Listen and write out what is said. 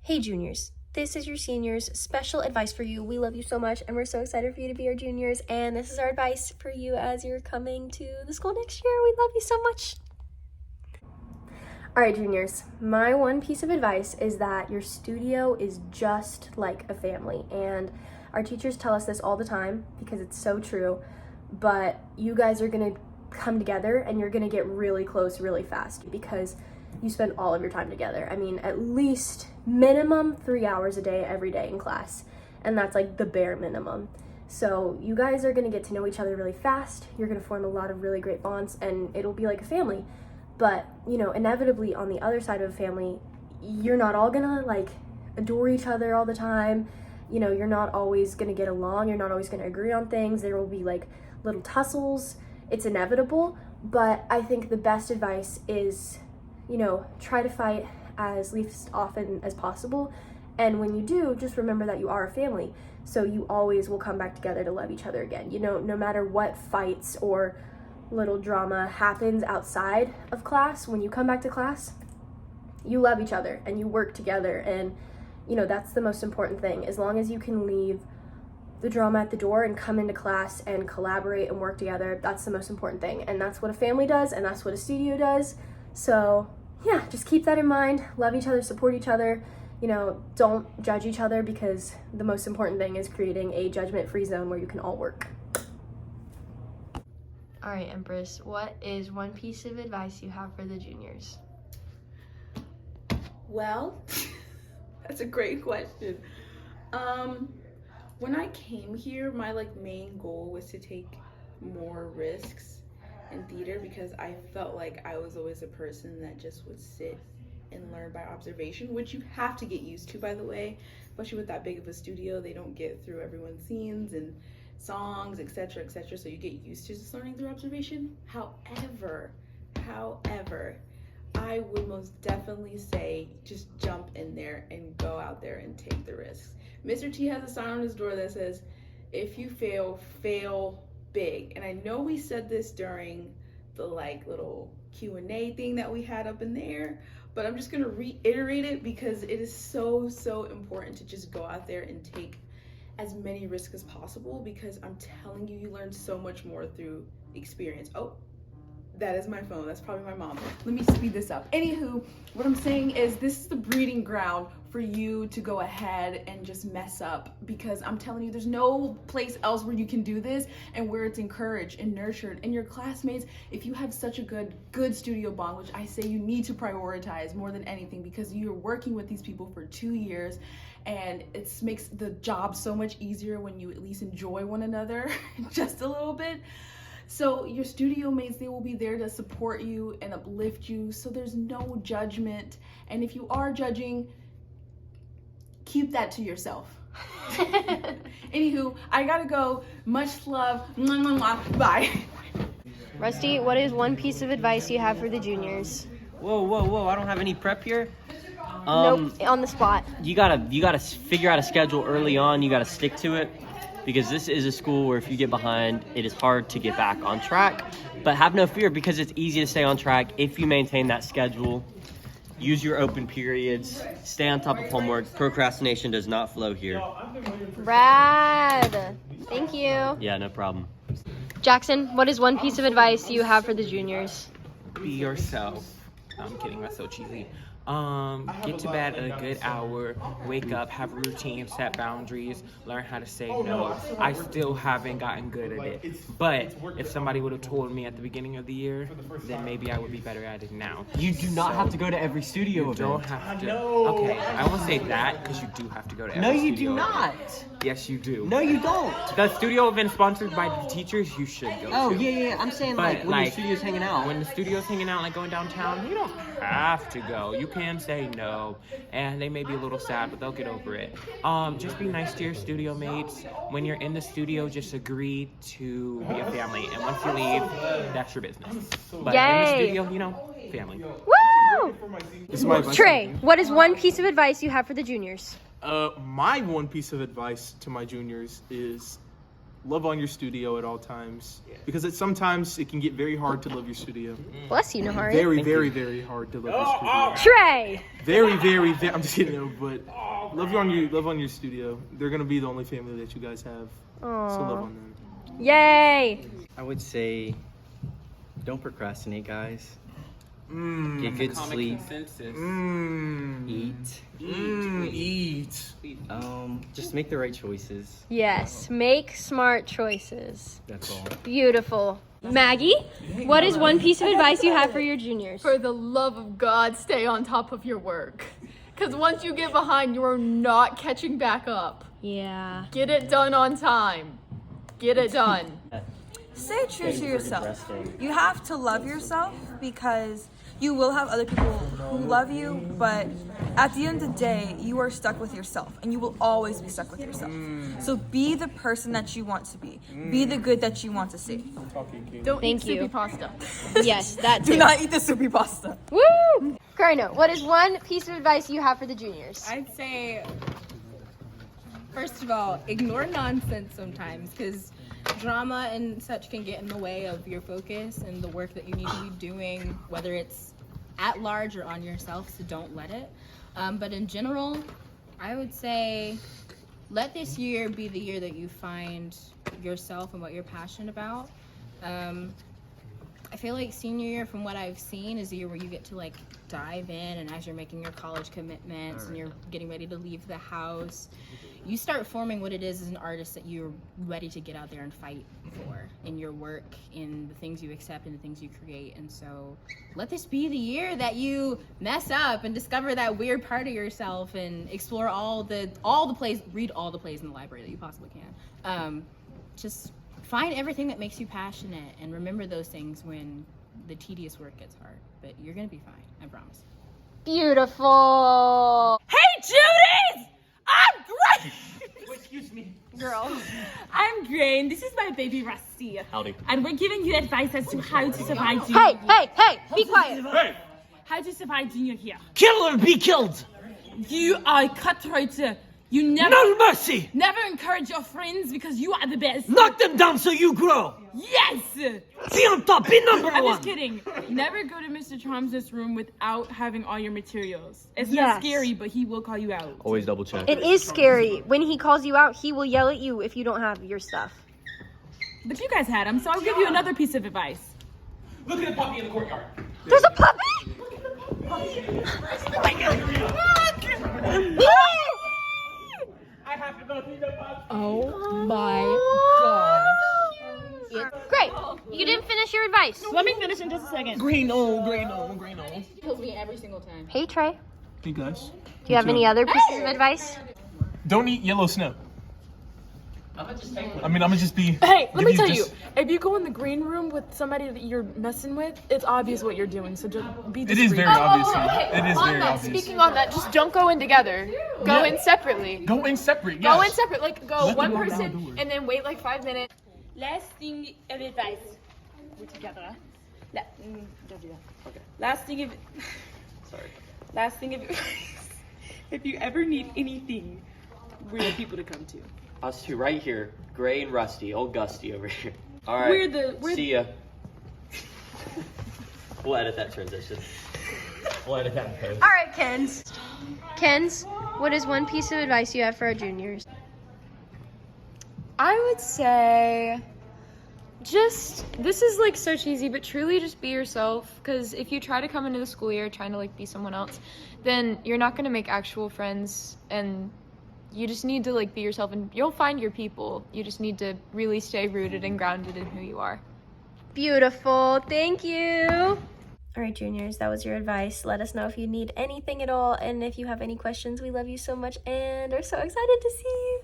Hey juniors, this is your seniors. Special advice for you. We love you so much and we're so excited for you to be our juniors, and this is our advice for you as you're coming to the school next year. We love you so much. All right, juniors, my one piece of advice is that your studio is just like a family, and our teachers tell us this all the time because it's so true, but you guys are gonna come together and you're gonna get really close really fast because you spend all of your time together. I mean, at least minimum 3 hours a day, every day in class, and that's like the bare minimum. So you guys are gonna get to know each other really fast, you're gonna form a lot of really great bonds, and it'll be like a family. But, you know, inevitably on the other side of a family, you're not all gonna like adore each other all the time. You know, you're not always gonna get along, you're not always gonna agree on things. There will be like little tussles. It's inevitable, but I think the best advice is, you know, try to fight as least often as possible. And when you do, just remember that you are a family. So you always will come back together to love each other again. You know, no matter what fights or little drama happens outside of class, when you come back to class, you love each other and you work together. And, you know, that's the most important thing. As long as you can leave the drama at the door and come into class and collaborate and work together, that's the most important thing. And that's what a family does, and that's what a studio does. So yeah, just keep that in mind. Love each other, support each other. You know, don't judge each other, because the most important thing is creating a judgment-free zone where you can all work. All right, Empress, what is one piece of advice you have for the juniors? Well, that's a great question. When I came here, my main goal was to take more risks in theater, because I felt like I was always a person that just would sit and learn by observation, which you have to get used to, by the way, especially with that big of a studio. They don't get through everyone's scenes and songs, etc., etc., so you get used to just learning through observation. However, I would most definitely say just jump in there and go out there and take the risks. Mr. T has a sign on his door that says, if you fail, fail big. And I know we said this during the little Q&A thing that we had up in there, but I'm just gonna reiterate it because it is so important to just go out there and take as many risks as possible, because I'm telling you, you learn so much more through experience. Oh, that is my phone. That's probably my mom. Let me speed this up. Anywho, what I'm saying is this is the breeding ground for you to go ahead and just mess up, because I'm telling you, there's no place else where you can do this and where it's encouraged and nurtured. And your classmates, if you have such a good studio bond, which I say you need to prioritize more than anything, because you're working with these people for 2 years, and it makes the job so much easier when you at least enjoy one another just a little bit. So your studio mates, they will be there to support you and uplift you, so there's no judgment. And if you are judging, keep that to yourself. Anywho, I gotta go. Much love. Bye. Rusty, what is one piece of advice you have for the juniors? Whoa, I don't have any prep here. Nope, on the spot. You gotta figure out a schedule early on. You gotta stick to it, because this is a school where if you get behind, it is hard to get back on track. But have no fear, because it's easy to stay on track if you maintain that schedule. Use your open periods. Stay on top of homework. Procrastination does not flow here. Rad. Thank you. Yeah, no problem. Jackson, what is one piece of advice you have for the juniors? Be yourself. I'm kidding, that's so cheesy. Get to bed at a good hour, wake up, have a routine, set boundaries, learn how to say no. I still haven't gotten good at it, but if somebody would have told me at the beginning of the year, then maybe I would be better at it now. You do not have to go to every studio event. You don't have to. Okay, I won't say that, because you do have to go to every studio do not. event. Yes, you do. No, you don't. The studio event sponsored by the teachers, you should go Oh, to. yeah. I'm saying when the studio's hanging out. When the studio's hanging out, going downtown, you don't have to go. You can say no, and they may be a little sad, but they'll get over it. Just be nice to your studio mates. When you're in the studio, just agree to be a family, and once you leave, that's your business. But in the studio, family. Woo! Trey, what is one piece of advice you have for the juniors? My one piece of advice to my juniors is love on your studio at all times, because sometimes it can get very hard to love your studio. Bless you, Nahari. Very, very, very hard to love your studio. Trey! Very, very, very. I'm just kidding, no, but love on your studio. They're gonna be the only family that you guys have, so love on them. Yay! I would say, don't procrastinate, guys. Get good Common sleep. consensus. Eat. Eat. Just make the right choices. Yes, make smart choices. That's all. Beautiful. Maggie, what is one piece of advice you have for your juniors? For the love of God, stay on top of your work. Because once you get behind, you're not catching back up. Yeah. Get it done on time. Get it done. Stay true to yourself. You have to love yourself because you will have other people who love you, but at the end of the day, you are stuck with yourself and you will always be stuck with yourself. So be the person that you want to be. Be the good that you want to see. Don't Thank eat soupy you. pasta. Yes, that Do too. not eat the soupy pasta. Woo! Karina, what is one piece of advice you have for the juniors? I'd say, first of all, ignore nonsense sometimes because drama and such can get in the way of your focus and the work that you need to be doing, whether it's at large or on yourself, so don't let it. But in general, I would say let this year be the year that you find yourself and what you're passionate about. I feel like senior year, from what I've seen, is the year where you get to like dive in, and as you're making your college commitments and you're getting ready to leave the house, you start forming what it is as an artist that you're ready to get out there and fight for in your work, in the things you accept and the things you create. And so let this be the year that you mess up and discover that weird part of yourself and explore all the plays, read all the plays in the library that you possibly can. Just find everything that makes you passionate and remember those things when the tedious work gets hard. But you're gonna be fine, I promise. Beautiful. Hey, Judy! I'm great! Excuse me. Girl. I'm great, and this is my baby Rusty. Howdy. And we're giving you advice as to how to survive junior Hey, be quiet. Hey! How to survive junior year. Kill or be killed! You are cutthroat. You never No mercy! never encourage your friends because you are the best. Knock them down so you grow! Yes! Be on top, be number I'm one! just kidding. Never go to Mr. Charms' room without having all your materials. It's Yes. not scary, but he will call you out. Always double check. It is scary. When he calls you out, he will yell at you if you don't have your stuff. But you guys had him, so I'll give you another piece of advice. Look at the puppy in the courtyard. There's a puppy! I have to go through the puppy. Oh my gosh. Great. You didn't finish your advice. Let me finish in just a second. Green-o. Kills me every single time. Hey, Trey. Hey guys, Do you have any other pieces of advice? don't eat yellow snow. I'm gonna just be. Hey, let give me tell just- you, if you go in the green room with somebody that you're messing with, it's obvious what you're doing, so just be It discreet. is very obvious. okay. It is On very that, obvious. Speaking on that, just don't go in together. Go Yeah. in separately. Go in separate. Go yes. in separate. Like, go Let one them walk person outdoors. and then wait like 5 minutes. Last thing of advice. We're together. Don't do that. Okay. Last thing of. Sorry. Last thing of. If you ever need anything, we're the people to come to. Us two right here, Gray and Rusty, old Gusty over here. All right. We're See ya. We'll edit that transition. We'll edit that in post. All right, Kens. Kens, what is one piece of advice you have for our juniors? I would say this is like so cheesy, but truly just be yourself, because if you try to come into the school year trying to like be someone else, then you're not going to make actual friends, and you just need to like be yourself and you'll find your people. You just need to really stay rooted and grounded in who you are. Beautiful. Thank you. All right, juniors, that was your advice. Let us know if you need anything at all, and if you have any questions. We love you so much and are so excited to see you.